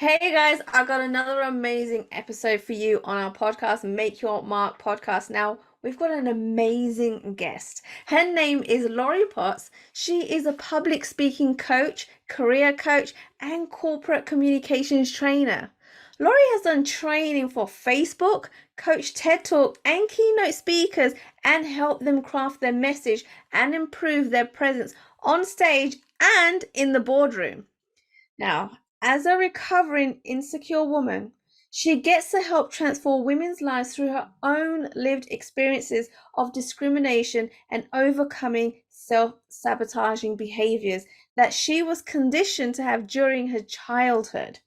Hey guys, I got another amazing episode for you on our podcast, Make Your Mark podcast. Now, we've got an amazing guest. Her name is Laurie Potts. She is a public speaking coach, career coach, and corporate communications trainer. Laurie has done training for Facebook, coached TED Talk, and keynote speakers, and helped them craft their message and improve their presence on stage and in the boardroom. Now, as a recovering insecure woman, she gets to help transform women's lives through her own lived experiences of discrimination and overcoming self-sabotaging behaviors that she was conditioned to have during her childhood.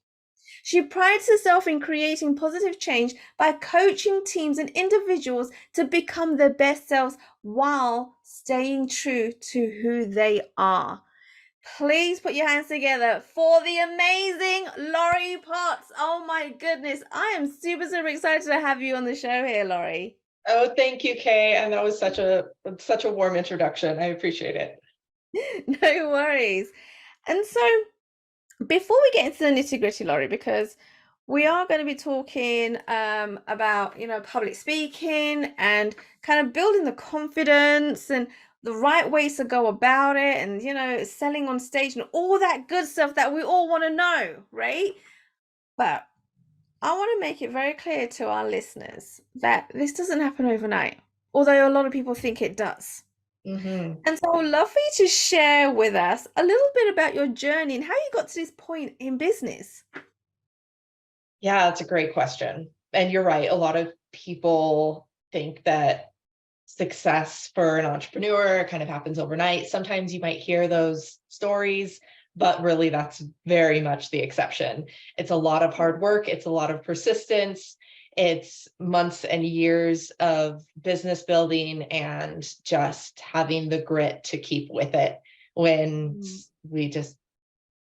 She prides herself in creating positive change by coaching teams and individuals to become their best selves while staying true to who they are. Please put your hands together for the amazing Laurie Potts. Oh my goodness. I am super excited to have you on the show here, Laurie. Oh, thank you, Kay. And that was such a warm introduction. I appreciate it. No worries. And so before we get into the nitty-gritty, Laurie, because we are going to be talking about, public speaking and kind of building the confidence and the right ways to go about it and, selling on stage and all that good stuff that we all want to know, right? But I want to make it very clear to our listeners that this doesn't happen overnight, although a lot of people think it does. hmm And so I would love for you to share with us a little bit about your journey and how you got to this point in business. Yeah, that's a great question. And you're right. A lot of people think that success for an entrepreneur kind of happens overnight. Sometimes you might hear those stories, but really that's very much the exception. It's a lot of hard work. It's a lot of persistence. It's months and years of business building and just having the grit to keep with it when we just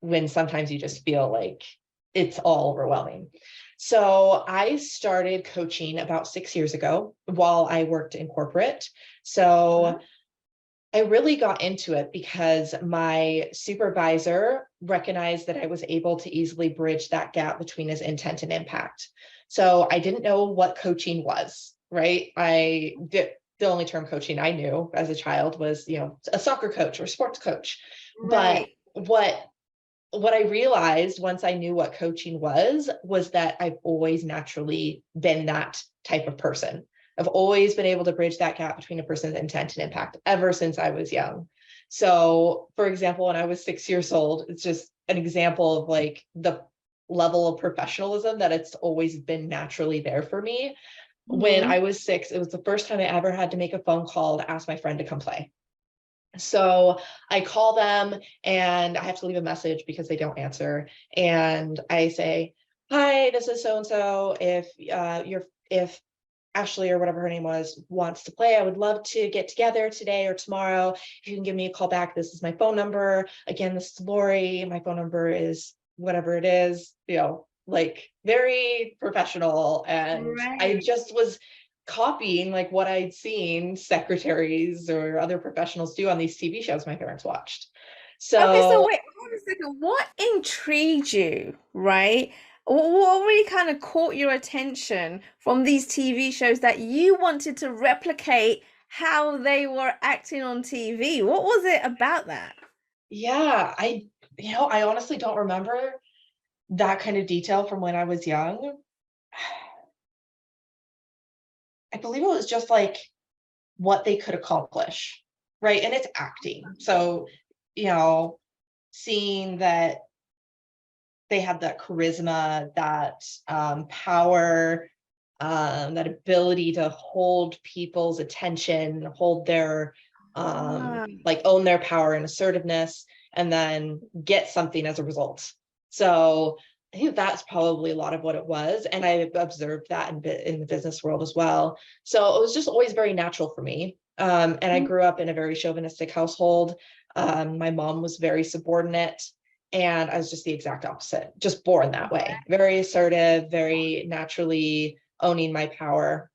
when sometimes you just feel like it's all overwhelming. So I started coaching about 6 years ago while I worked in corporate. So I really got into it because my supervisor recognized that I was able to easily bridge that gap between his intent and impact. So I didn't know what coaching was, right? The only term coaching I knew as a child was, a soccer coach or sports coach. But Right. what I realized once I knew what coaching was that I've always naturally been that type of person. I've always been able to bridge that gap between a person's intent and impact ever since I was young. So, for example, when I was 6 years old, it's just an example of like the level of professionalism that it's always been naturally there for me. When Mm-hmm. I was 6, it was the first time I ever had to make a phone call to ask my friend to come play. So I call them and I have to leave a message because they don't answer. And I say, "Hi, this is so and so. If Ashley or whatever her name was wants to play, I would love to get together today or tomorrow. If you can give me a call back, this is my phone number. Again, this is Lori. My phone number is whatever it is, like very professional." And I Right. just was copying like what I'd seen secretaries or other professionals do on these TV shows my parents watched. Okay, so So wait, hold a second. What intrigued you, right? What really kind of caught your attention from these TV shows that you wanted to replicate how they were acting on TV? What was it about that? yeah, I honestly don't remember that kind of detail from when I was young. I believe it was just like what they could accomplish, right? And it's acting. So, you know, seeing that they have that charisma, that power, that ability to hold people's attention, hold their Ah, like own their power and assertiveness, and then get something as a result. So I think that's probably a lot of what it was, and I observed that in the business world as well. So it was just always very natural for me. And I grew up in a very chauvinistic household. My mom was very subordinate. And I was just the exact opposite, just born that way, very assertive, very naturally owning my power.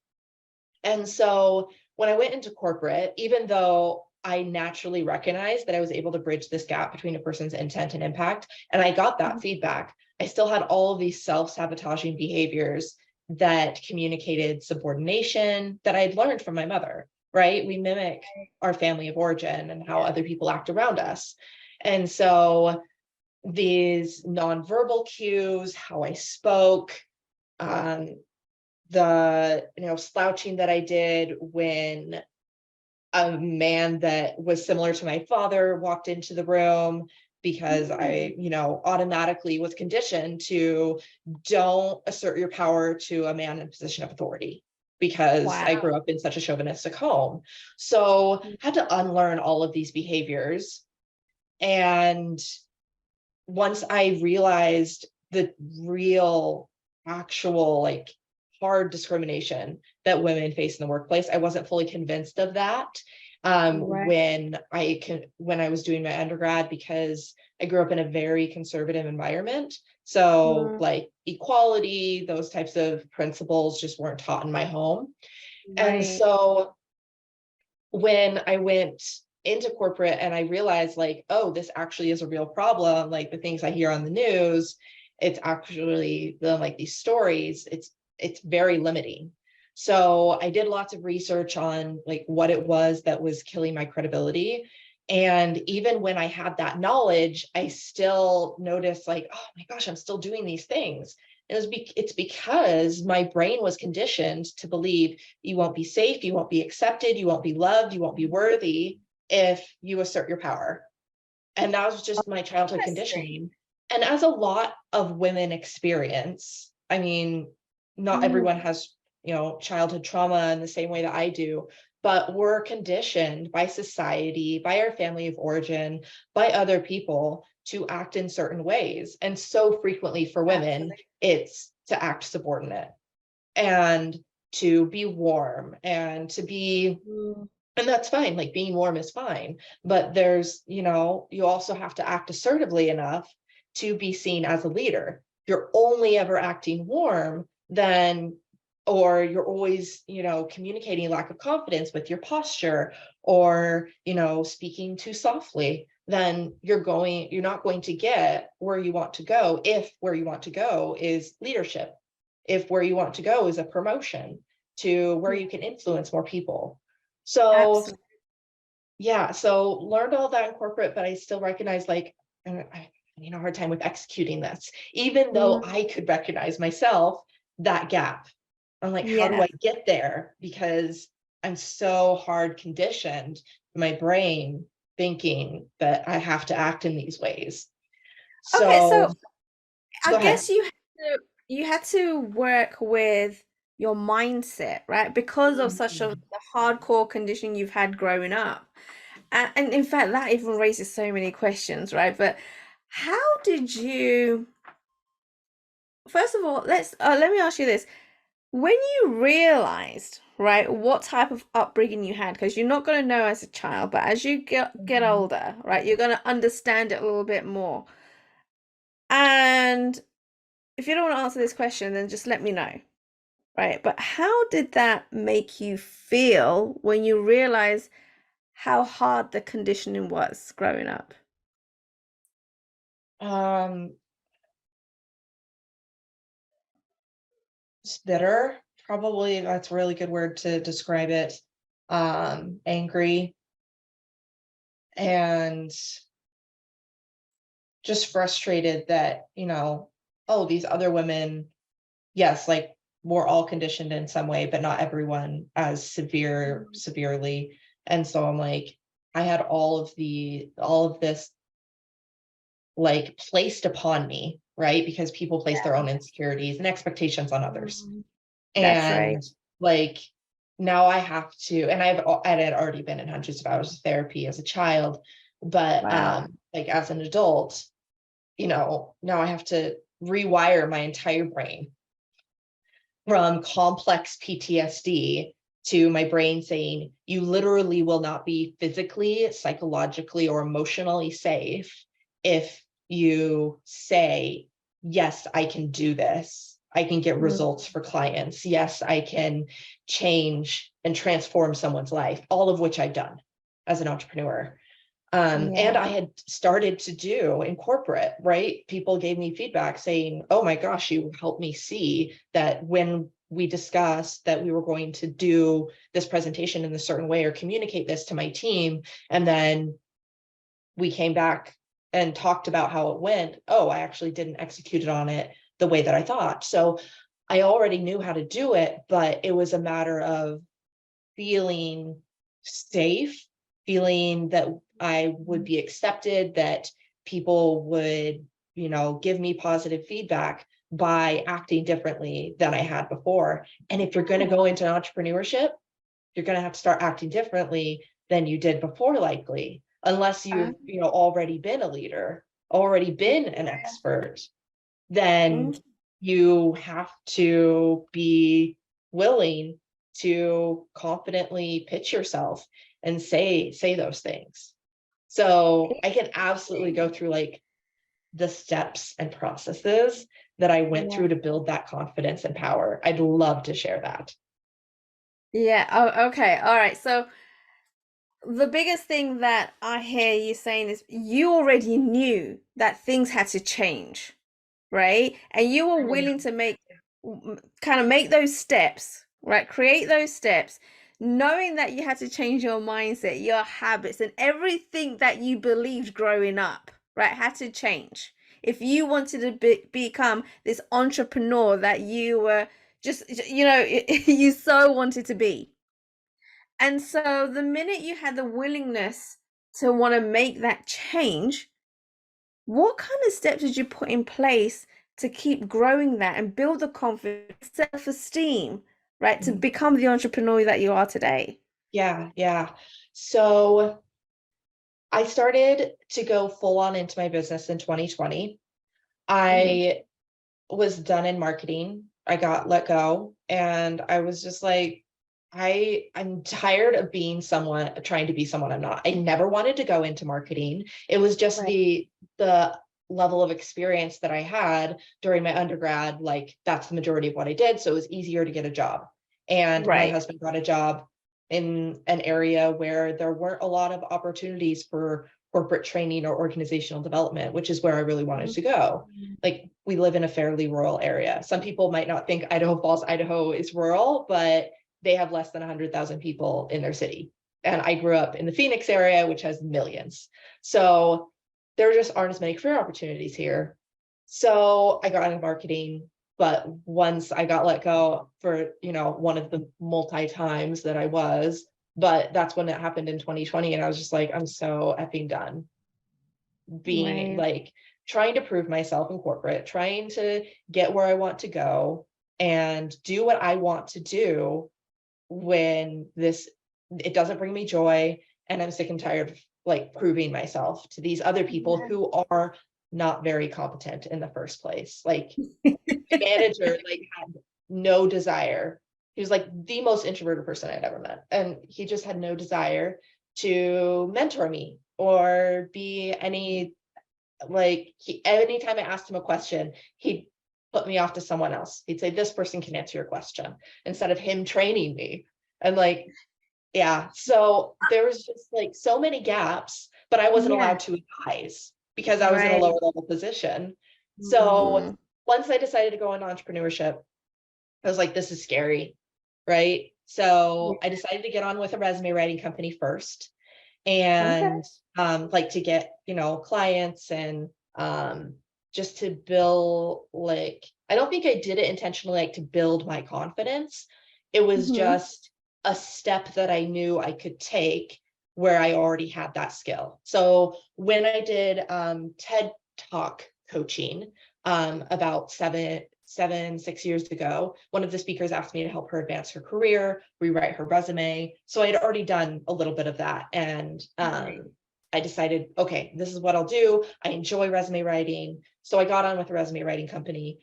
And so when I went into corporate, even though I naturally recognized that I was able to bridge this gap between a person's intent and impact. And I got that feedback. I still had all of these self-sabotaging behaviors that communicated subordination that I had learned from my mother, right? We mimic our family of origin and how other people act around us. And so these nonverbal cues, how I spoke, the slouching that I did when a man that was similar to my father walked into the room, because I, automatically was conditioned to don't assert your power to a man in a position of authority, because Wow. I grew up in such a chauvinistic home. So had to unlearn all of these behaviors. And once I realized the real, actual, like, hard discrimination that women face in the workplace, I wasn't fully convinced of that when I was doing my undergrad, because I grew up in a very conservative environment. So like equality, those types of principles just weren't taught in my home. And so when I went into corporate and I realized, like, oh, this actually is a real problem, like the things I hear on the news, it's actually like these stories, it's very limiting. So I did lots of research on like what it was that was killing my credibility. And even when I had that knowledge, I still noticed, like, oh my gosh, I'm still doing these things. It's because my brain was conditioned to believe you won't be safe, you won't be accepted, you won't be loved, you won't be worthy if you assert your power. And that was just my childhood conditioning. And as a lot of women experience, I mean, not everyone has, childhood trauma in the same way that I do, but we're conditioned by society, by our family of origin, by other people to act in certain ways. And so frequently for women, it's to act subordinate and to be warm and to be, and that's fine. Like, being warm is fine, but there's, you also have to act assertively enough to be seen as a leader. If you're only ever acting warm, then, or you're always, communicating lack of confidence with your posture, or, speaking too softly, then you're not going to get where you want to go, if where you want to go is leadership, if where you want to go is a promotion to where you can influence more people. So so learned all that in corporate, but I still recognize, like, I'm having a hard time with executing this, even though I could recognize myself that gap. I'm like, how do I get there? Because I'm so hard conditioned, my brain thinking that I have to act in these ways. Okay, so So go I ahead. guess you had to work with your mindset, right? Because of such a the hardcore conditioning you've had growing up. And in fact, that even raises so many questions, right? But how did you, first of all, let me ask you this. When you realized, right, what type of upbringing you had, because you're not going to know as a child, but as you get older, right, you're going to understand it a little bit more. And if you don't want to answer this question, then just let me know, right? But how did that make you feel when you realized how hard the conditioning was growing up? Um, it's bitter, probably, that's a really good word to describe it. Angry, and just frustrated that, oh, these other women, yes, like, we're all conditioned in some way, but not everyone as severely. And so I'm like, I had all of this, like, placed upon me, right? Because people place their own insecurities and expectations on others. That's right. And like, now I have to, and I had already been in hundreds of hours of therapy as a child, but Wow. like, as an adult, now I have to rewire my entire brain from complex PTSD to my brain saying, you literally will not be physically, psychologically, or emotionally safe if you say, yes, I can do this. I can get results for clients. Yes, I can change and transform someone's life, all of which I've done. as an entrepreneur. Yeah. And I had started to do in corporate, right? People gave me feedback saying, oh my gosh, you helped me see that when we discussed that we were going to do this presentation in a certain way or communicate this to my team, and then we came back and talked about how it went. Oh, I actually didn't execute it on it the way that I thought. So I already knew how to do it, but it was a matter of feeling safe, feeling that I would be accepted, that people would, give me positive feedback by acting differently than I had before. And if you're going to go into entrepreneurship, you're going to have to start acting differently than you did before, likely, unless Uh, you've, already been a leader, already been an expert, then mm, you have to be willing to confidently pitch yourself and say those things. So I can absolutely go through like the steps and processes that I went yeah. through to build that confidence and power. I'd love to share that. Yeah. Oh, okay. All right. So the biggest thing that I hear you saying is you already knew that things had to change, right? And you were willing to kind of make those steps, right? Create those steps, knowing that you had to change your mindset, your habits, and everything that you believed growing up, right? Had to change. If you wanted to become this entrepreneur that you were just, you so wanted to be. And so the minute you had the willingness to want to make that change, what kind of steps did you put in place to keep growing that and build the confidence, self-esteem, right, to Mhm. become the entrepreneur that you are today? Yeah, yeah. So I started to go full on into my business in 2020. Hmm. I was done in marketing. I got let go, and I was just like, I'm tired of being someone, trying to be someone I'm not. I never wanted to go into marketing. It was just Right. the level of experience that I had during my undergrad. Like that's the majority of what I did, so it was easier to get a job. And my Right. husband got a job in an area where there weren't a lot of opportunities for corporate training or organizational development, which is where I really wanted to go. Like we live in a fairly rural area. Some people might not think Idaho Falls, Idaho is rural, but they have less than 100,000 people in their city. And I grew up in the Phoenix area, which has millions. So there just aren't as many career opportunities here. So I got into marketing, but once I got let go for, one of the multi times that I was, but that's when it happened in 2020. And I was just like, I'm so effing done being Right. like trying to prove myself in corporate, trying to get where I want to go and do what I want to do when it doesn't bring me joy. And I'm sick and tired of like proving myself to these other people who are not very competent in the first place. Like my manager like had no desire. He was like the most introverted person I'd ever met. And he just had no desire to mentor me or be any like anytime I asked him a question, he'd put me off to someone else. He'd say, this person can answer your question instead of him training me. And like, yeah. So there was just like so many gaps, but I wasn't Yeah. allowed to advise because I was in a Right. lower level position. So Mm. once I decided to go into entrepreneurship, I was like, this is scary. Right. So I decided to get on with a resume writing company first Okay. and like to get clients and just to build like I don't think I did it intentionally like to build my confidence. It was Hmm. just a step that I knew I could take where I already had that skill. So when I did TED Talk coaching about 6 years ago, one of the speakers asked me to help her advance her career, rewrite her resume. So I had already done a little bit of that. And Right. I decided, okay, this is what I'll do. I enjoy resume writing. So I got on with a resume writing company.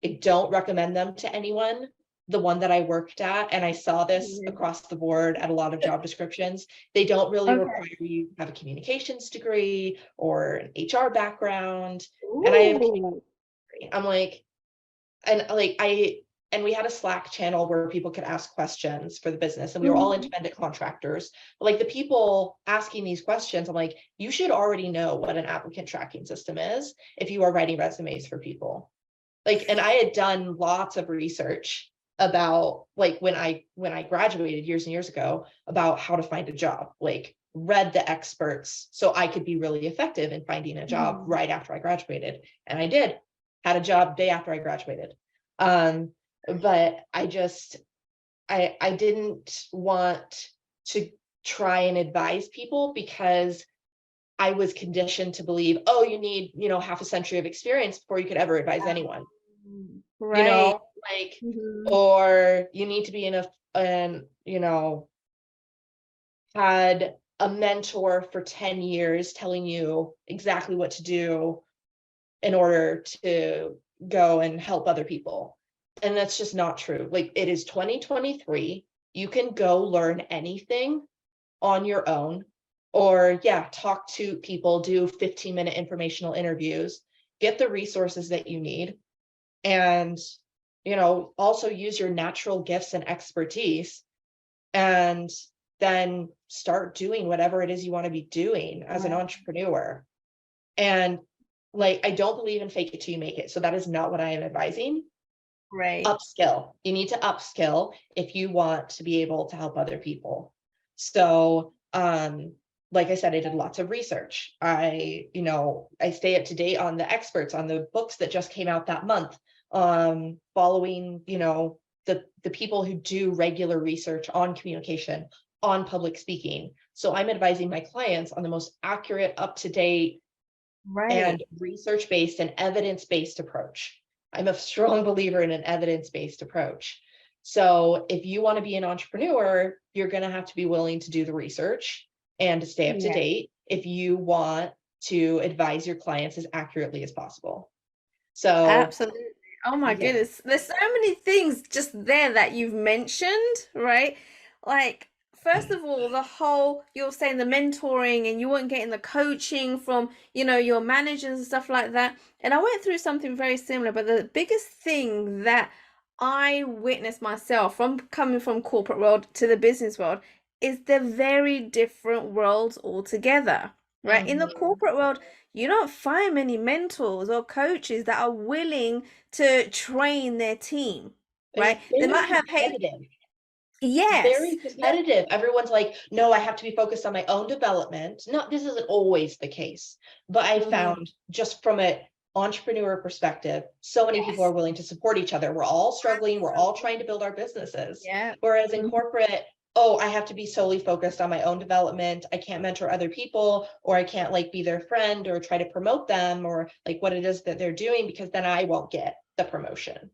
I don't recommend them to anyone. The one that I worked at, and I saw this across the board at a lot of job descriptions, they don't really Okay. require you to have a communications degree or an HR background. And I have, Ooh. I'm like, and like and we had a Slack channel where people could ask questions for the business, and we were all independent contractors. But like the people asking these questions, I'm like, you should already know what an applicant tracking system is if you are writing resumes for people. Like, and I had done lots of research about like when I graduated years and years ago about how to find a job, like read the experts so I could be really effective in finding a job right after I graduated. And I did, had a job day after I graduated. But I just, I didn't want to try and advise people because I was conditioned to believe, oh, you need, half a century of experience before you could ever advise anyone, Right. like, or you need to be had a mentor for 10 years telling you exactly what to do in order to go and help other people. And that's just not true. Like, it is 2023. You can go learn anything on your own, or talk to people, do 15-minute informational interviews, get the resources that you need, and also use your natural gifts and expertise, and then start doing whatever it is you want to be doing as an entrepreneur. And like, I don't believe in fake it till you make it. So that is not what I am advising. Right. Upskill. You need to upskill if you want to be able to help other people. So, like I said, I did lots of research. I stay up to date on the experts, on the books that just came out that month, following, the people who do regular research on communication, on public speaking. So I'm advising my clients on the most accurate, up to date, and research-based and evidence-based approach. I'm a strong believer in an evidence-based approach. So if you want to be an entrepreneur, you're going to have to be willing to do the research and to stay up to date if you want to advise your clients as accurately as possible. So absolutely. Oh my goodness. There's so many things just there that you've mentioned, right? Like, first of all, you're saying the mentoring and you weren't getting the coaching from, your managers and stuff like that. And I went through something very similar, but the biggest thing that I witnessed myself from coming from corporate world to the business world is they're very different worlds altogether, right? In the corporate world, you don't find many mentors or coaches that are willing to train their team, right? They might have, hey, yes, very competitive. Everyone's like, no, I have to be focused on my own development. No, this isn't always the case, but I found, just from an entrepreneur perspective, so many people are willing to support each other. We're all struggling. We're all trying to build our businesses. Whereas in corporate, oh, I have to be solely focused on my own development. I can't mentor other people, or I can't like be their friend or try to promote them, or like what it is that they're doing, because then I won't get the promotion.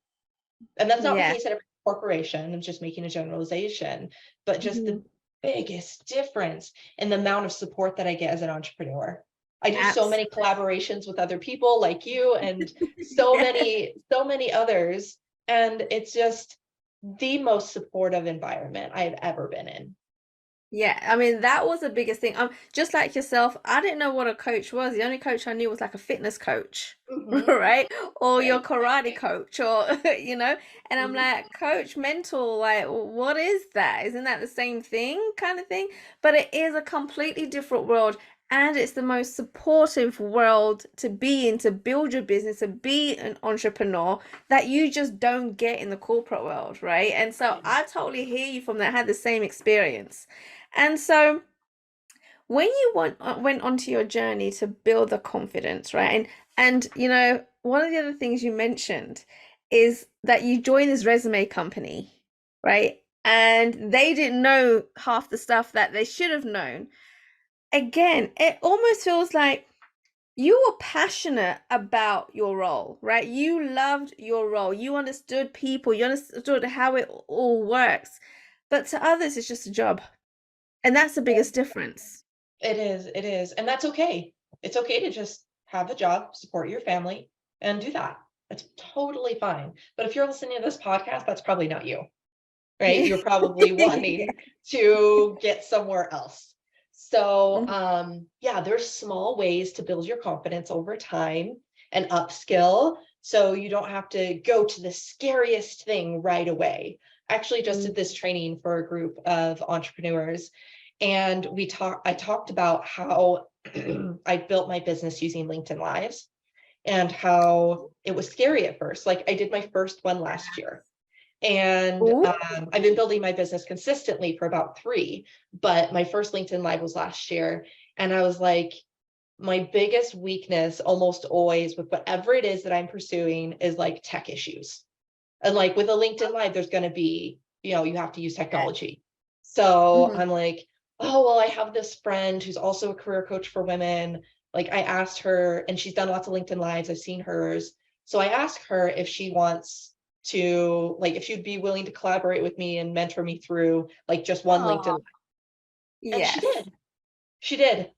And that's not the case at every corporation. I'm just making a generalization, but just the biggest difference in the amount of support that I get as an entrepreneur. I do so many collaborations with other people like you, and so many others. And it's just the most supportive environment I've ever been in. Yeah, I mean, that was the biggest thing. Just like yourself, I didn't know what a coach was. The only coach I knew was like a fitness coach, right? Or your karate coach, or and I'm like, coach, mentor, like, what is that? Isn't that the same thing, kind of thing? But it is a completely different world, and it's the most supportive world to be in, to build your business, to be an entrepreneur, that you just don't get in the corporate world, right? And so I totally hear you from that. I had the same experience. And so when you went onto your journey to build the confidence, right? And one of the other things you mentioned is that you joined this resume company, right? And they didn't know half the stuff that they should have known. Again, it almost feels like you were passionate about your role, right? You loved your role. You understood people. You understood how it all works. But to others, it's just a job. And that's the biggest difference. It is. And that's okay. It's okay to just have a job, support your family, and do that. It's totally fine. But if you're listening to this podcast, that's probably not you, right? You're probably wanting to get somewhere else. So, there's small ways to build your confidence over time and upskill. So you don't have to go to the scariest thing right away. I actually just did this training for a group of entrepreneurs, and I talked about how I built my business using LinkedIn Lives and how it was scary at first. Like, I did my first one last year, and Ooh. I've been building my business consistently for about 3, but my first LinkedIn Live was last year. And I was like, my biggest weakness almost always with whatever it is that I'm pursuing is like tech issues. And like with a LinkedIn Live, there's going to be, you have to use technology. So I'm like, oh, well, I have this friend who's also a career coach for women. Like, I asked her, and she's done lots of LinkedIn Lives. I've seen hers. So I asked her if she wants to, like, if she'd be willing to collaborate with me and mentor me through like just one LinkedIn Oh, Live. And she yes. did. She did.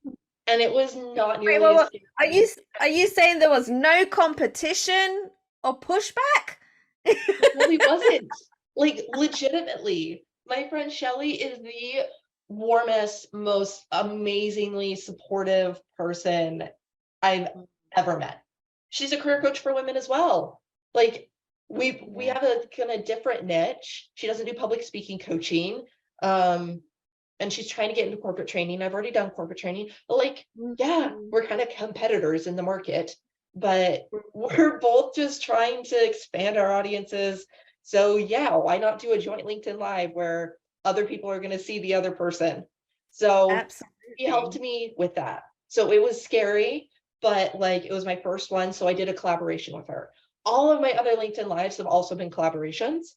And it was not Wait, nearly as scary. are you saying there was no competition or pushback? There really wasn't. Like, legitimately, my friend Shelly is the warmest, most amazingly supportive person I've ever met. She's a career coach for women as well. Like, we Yeah. have a kind of different niche. She doesn't do public speaking coaching. Um, and she's trying to get into corporate training. I've already done corporate training, but like, yeah, Mhm. we're kind of competitors in the market, but we're both just trying to expand our audiences. So yeah, why not do a joint LinkedIn Live where other people are going to see the other person? So she helped Absolutely. me with that. So it was scary, but like, it was my first one. So I did a collaboration with her. All of my other LinkedIn Lives have also been collaborations,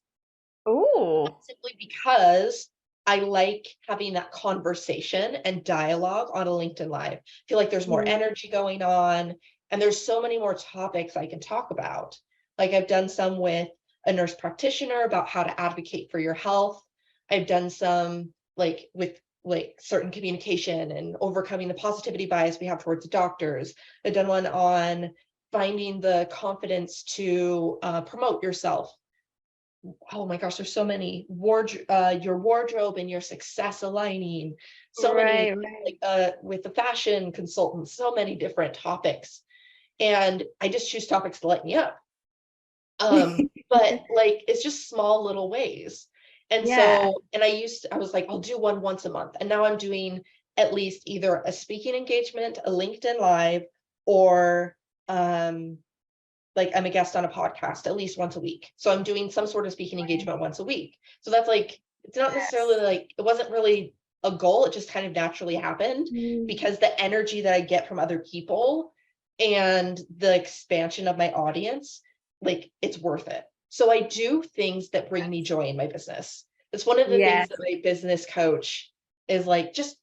Oh, simply because I like having that conversation and dialogue on a LinkedIn Live. I feel like there's more yeah. energy going on, and there's so many more topics I can talk about. Like, I've done some with a nurse practitioner about how to advocate for your health. I've done some like with like certain communication and overcoming the positivity bias we have towards doctors. I've done one on finding the confidence to promote yourself. Oh my gosh, there's so many. Your wardrobe and your success aligning, so many, Right, right. like with the fashion consultants, so many different topics. And I just choose topics to light me up. But like, it's just small little ways. And Yeah. so, and I was like, I'll do one once a month. And now I'm doing at least either a speaking engagement, a LinkedIn Live, or like, I'm a guest on a podcast at least once a week. So I'm doing some sort of speaking engagement once a week. So that's like, it's not necessarily Yes. like, it wasn't really a goal. It just kind of naturally happened Mm. because the energy that I get from other people and the expansion of my audience, like, it's worth it. So I do things that bring me joy in my business. It's one of the things Yes. that my business coach is like, just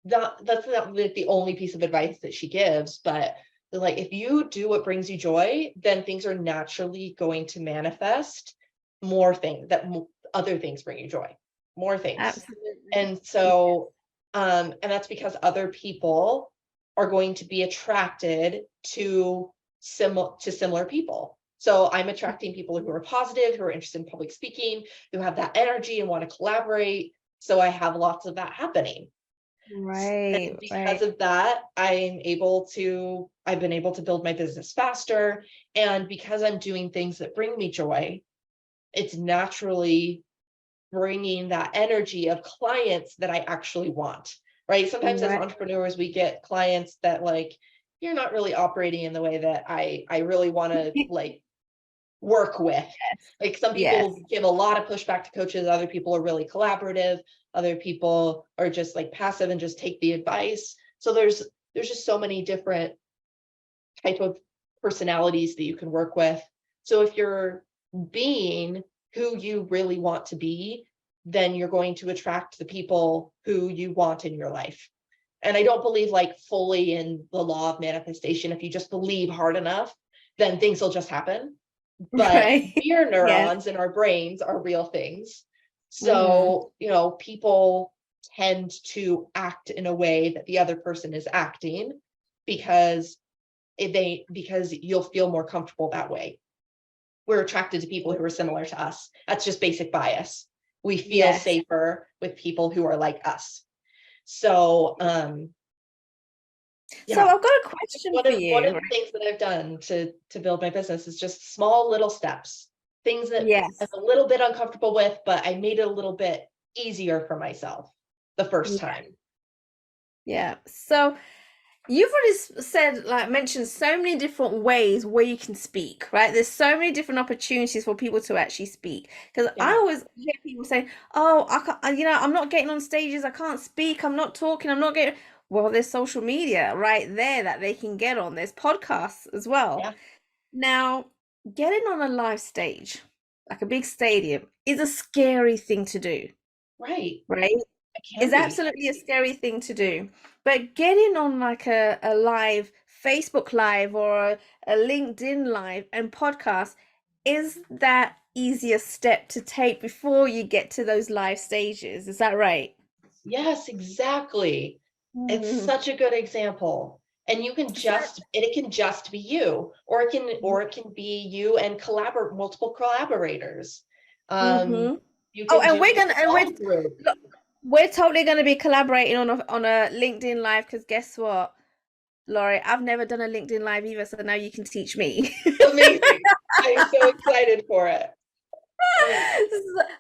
that's not like the only piece of advice that she gives, but like, if you do what brings you joy, then things are naturally going to manifest more things that other things bring you joy, more things. Absolutely. And so, and that's because other people are going to be attracted to similar people. So I'm attracting people who are positive, who are interested in public speaking, who have that energy and want to collaborate. So I have lots of that happening. Right, And because right. of that, I've been able to build my business faster. And because I'm doing things that bring me joy, it's naturally bringing that energy of clients that I actually want, right? Sometimes as Right. entrepreneurs, we get clients that like, you're not really operating in the way that I really want to like work with. Yes. Like, some Yes. people give a lot of pushback to coaches, other people are really collaborative, other people are just like passive and just take the advice. So there's just so many different type of personalities that you can work with. So if you're being who you really want to be, then you're going to attract the people who you want in your life. And I don't believe like fully in the law of manifestation. If you just believe hard enough, then things will just happen. But Right. mirror Yes. neurons in our brains are real things. Hmm. So, people tend to act in a way that the other person is acting because because you'll feel more comfortable that way. We're attracted to people who are similar to us. That's just basic bias. We feel Yes. safer with people who are like us. So, So Yeah. I've got a question One for of one you. of the things that I've done to build my business is just small little steps, things that I'm Yes. a little bit uncomfortable with, but I made it a little bit easier for myself the first Yeah. time. Yeah. So you've already said, like, mentioned so many different ways where you can speak, right? There's so many different opportunities for people to actually speak. Because I Yeah, always hear people saying, "Oh, I can't, I'm not getting on stages. I can't speak. I'm not talking. I'm not getting." Well, there's social media right there that they can get on. There's podcasts as well. yeah, Now, getting on a live stage, like a big stadium, is a scary thing to do, right. right? It Is can be. absolutely a scary thing to do. But getting on like a live Facebook live or a LinkedIn live and podcast is that easier step to take before you get to those live stages. Is that right? Yes, exactly. It's Mm. such a good example. And you can So, just, and it can just be you, or it can be you and multiple collaborators. Um, mm-hmm. you Oh, can and do we're a gonna and small group. look, we're totally gonna be collaborating on a LinkedIn live because guess what, Laurie, I've never done a LinkedIn live either, so now you can teach me. Amazing. I'm so excited for it. Um,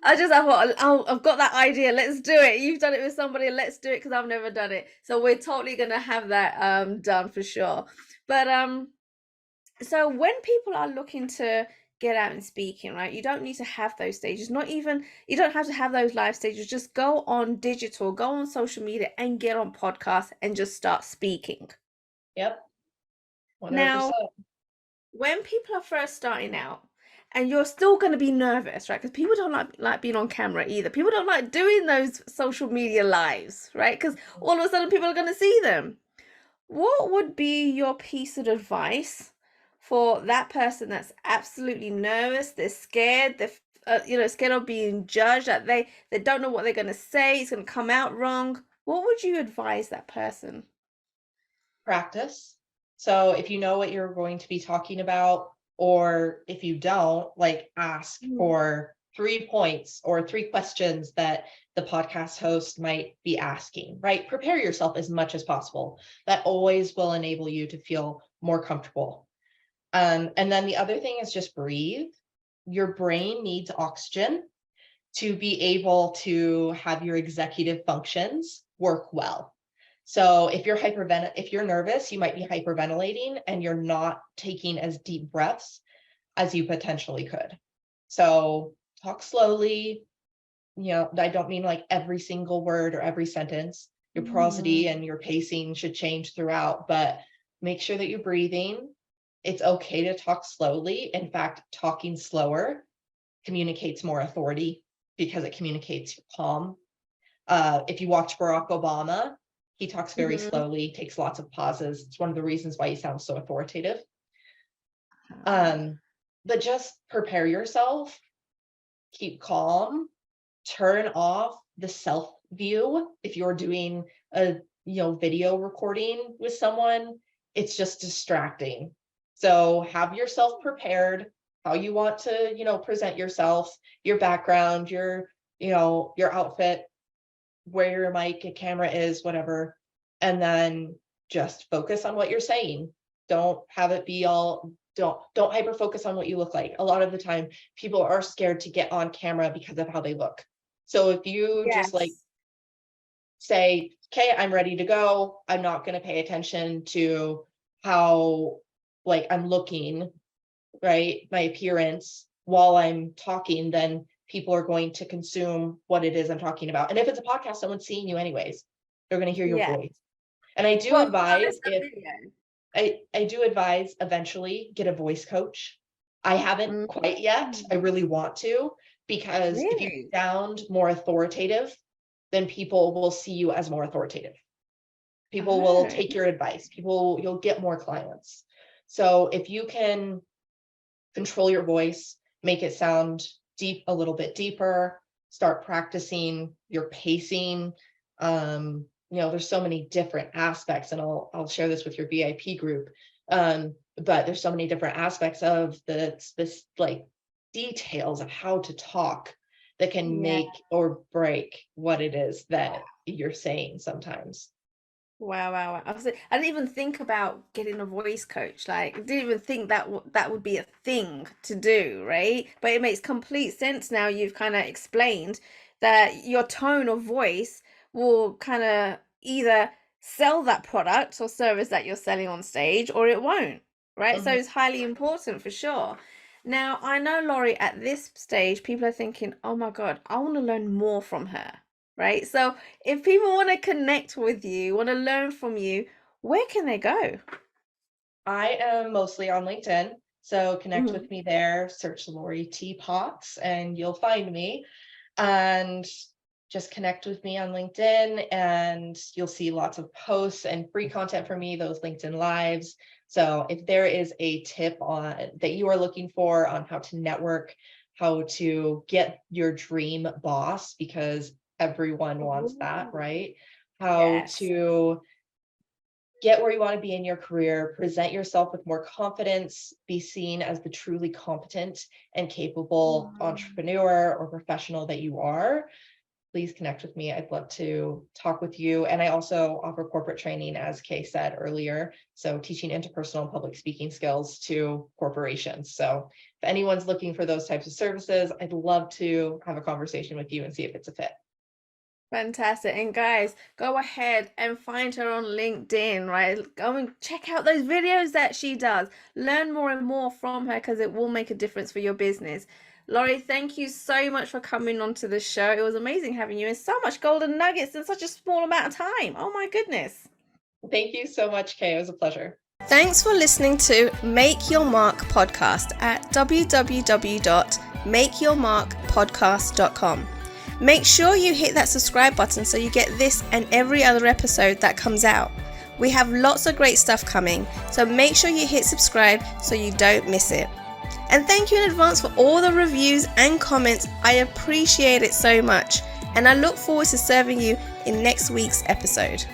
I just I thought, oh, I've got that idea. Let's do it. You've done it with somebody. Let's do it because I've never done it. So we're totally gonna have that done for sure. But so when people are looking to get out and speaking, right? You don't need to have those stages. Not even you don't have to have those live stages. Just go on digital, go on social media, and get on podcasts and just start speaking. yep, Now, 100%. when people are first starting out and you're still going to be nervous, right? Because people don't like being on camera either. People don't like doing those social media lives, right? Because all of a sudden people are going to see them. What would be your piece of advice for that person that's absolutely nervous, they're scared, they're scared of being judged, that they don't know what they're going to say, it's going to come out wrong. What would you advise that person? Practice. So if you know what you're going to be talking about, or if you don't, like ask Mm. for 3 points or 3 questions that the podcast host might be asking, right? Prepare yourself as much as possible. That always will enable you to feel more comfortable. And then the other thing is just breathe. Your brain needs oxygen to be able to have your executive functions work well. So if you're nervous, you might be hyperventilating and you're not taking as deep breaths as you potentially could. So talk slowly. I don't mean like every single word or every sentence. Your prosody Mm. and your pacing should change throughout, but make sure that you're breathing. It's okay to talk slowly. In fact, talking slower communicates more authority because it communicates calm. If you watch Barack Obama, he talks very Mhm. slowly, takes lots of pauses. It's one of the reasons why he sounds so authoritative. Ah, Um, but just prepare yourself, keep calm, turn off the self view. If you're doing a video recording with someone, it's just distracting. So have yourself prepared how you want to present yourself, your background, your outfit, where your mic and camera is, whatever, and then just focus on what you're saying. Don't have it be all don't hyper focus on what you look like. A lot of the time people are scared to get on camera because of how they look. So if you just like yes. say, okay, I'm ready to go, I'm not going to pay attention to how like I'm looking, right? My appearance while I'm talking, then people are going to consume what it is I'm talking about. And if it's a podcast, someone's seeing you anyways. They're going to hear your Yeah. voice. And I do Well, regardless advise of if video. I do advise eventually get a voice coach. I haven't Mm. quite yet. I really want to, because if you Really? sound more authoritative, then people will see you as more authoritative. People will Oh, take your advice. You'll get more clients. So if you can control your voice, make it sound deep, a little bit deeper, start practicing your pacing. There's so many different aspects, and I'll share this with your VIP group. But there's so many different aspects of this like details of how to talk that can yeah. make or break what it is that you're saying sometimes. Wow, wow, wow. I didn't even think about getting a voice coach. Like, I didn't even think that that would be a thing to do, right? But it makes complete sense now. You've kind of explained that your tone of voice will kind of either sell that product or service that you're selling on stage, or it won't, right? So Mhm. it's highly important for sure. Now, I know, Laurie, at this stage, people are thinking, oh my God, I want to learn more from her, right? So if people want to connect with you, want to learn from you, where can they go? I am mostly on LinkedIn, so connect Mhm. with me there, search Lori T. Potts, and you'll find me. And just connect with me on LinkedIn, and you'll see lots of posts and free content from me, those LinkedIn lives. So if there is a tip on that you are looking for on how to network, how to get your dream boss, because everyone wants that, Ooh, right? How yes. to get where you want to be in your career, present yourself with more confidence, be seen as the truly competent and capable Mm. entrepreneur or professional that you are, please connect with me. I'd love to talk with you. And I also offer corporate training, as Kay said earlier. So teaching interpersonal and public speaking skills to corporations. So if anyone's looking for those types of services, I'd love to have a conversation with you and see if it's a fit. Fantastic. And guys, go ahead and find her on LinkedIn, right? Go and check out those videos that she does. Learn more and more from her because it will make a difference for your business. Laurie, thank you so much for coming onto the show. It was amazing having you and so much golden nuggets in such a small amount of time. Oh my goodness. Thank you so much, Kay. It was a pleasure. Thanks for listening to Make Your Mark podcast at www.makeyourmarkpodcast.com. Make sure you hit that subscribe button so you get this and every other episode that comes out. We have lots of great stuff coming, so make sure you hit subscribe so you don't miss it. And thank you in advance for all the reviews and comments. I appreciate it so much, and I look forward to serving you in next week's episode.